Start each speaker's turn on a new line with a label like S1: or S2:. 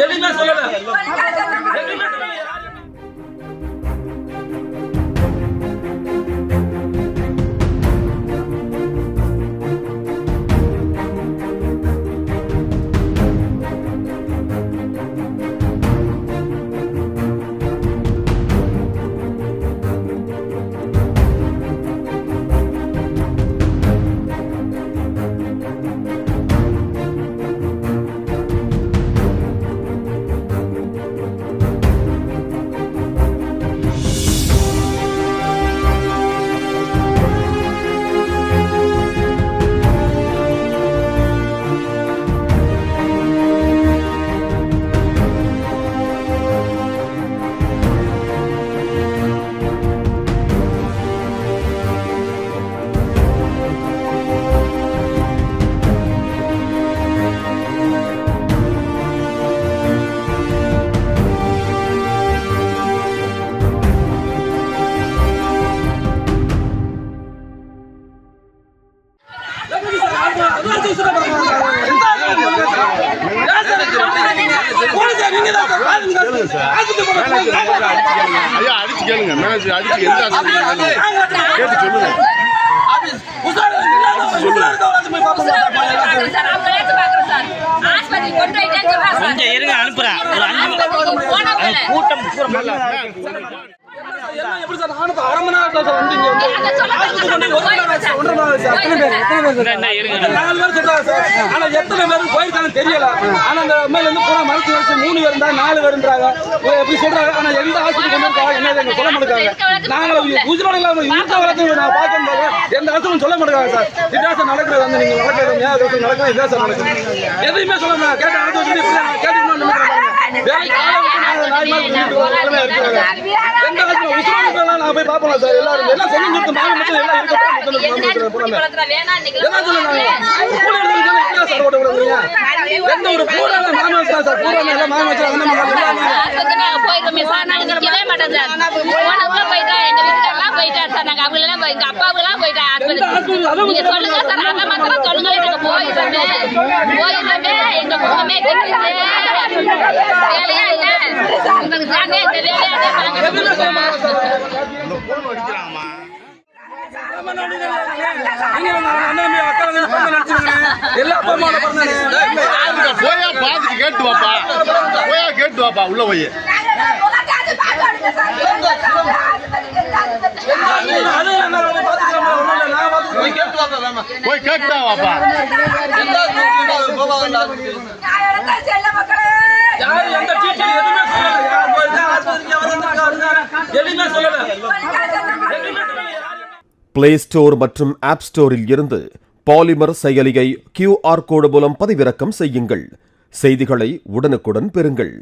S1: எதுவுமே சொல்லல.
S2: ஐயா அடிச்சு கேளுங்க மேனேஜர் அடிச்சு எந்த கேட்டு சொல்லுங்க.
S3: கொஞ்சம் இருங்க அனுப்புறேன். கூட்டம்
S1: எப்படி சார் நானும் அரை மணி நேரம் சார் வந்து நாலு பேர் சொல்றாங்க சார். ஆனா எத்தனை பேருக்கு போயிருக்காங்கன்னு தெரியல. ஆனா அந்த மேல இருந்து பூரா மறைச்சு 3 பேர் இருந்தா 4 பேருன்றாங்க. எப்படி சொல்றாங்க? ஆனா எந்த ஆஸ்பத்திரி கொண்டு என்ன எங்க சொல்ல மாட்டாங்க. நாங்க உயிரோட இல்லாம இருக்க வளர்த்து நான் பார்க்கும்போது எந்த ஆஸ்பத்திரி சொல்ல மாட்டாங்க சார். இதான் சார் நடக்கிறது. வந்து நீங்க நடக்கிறது நடக்கிறது இதான் சார் நடக்குது. எதையுமே சொல்ல மாட்டாங்க. கேட்ட ஆஸ்பத்திரி கேட்டு நான் போய் பாப்போம் சார். எல்லாரும் எல்லாம் சொல்லி எந்த ஒரு பூரா மாமா சார் பூரா எல்லாம் மாமா
S2: போயா பாத்துட்டு கேட்டு வாப்பா. போயா கேட்டு வாப்பா. உள்ள போய் போய் கேட்டா வாப்பா.
S4: பிளே ஸ்டோர் மற்றும் ஆப் ஸ்டோரில் இருந்து பாலிமர் செயலியை QR கோடு மூலம் பதிவிறக்கம் செய்யுங்கள். செய்திகளை உடனுக்குடன் பெறுங்கள்.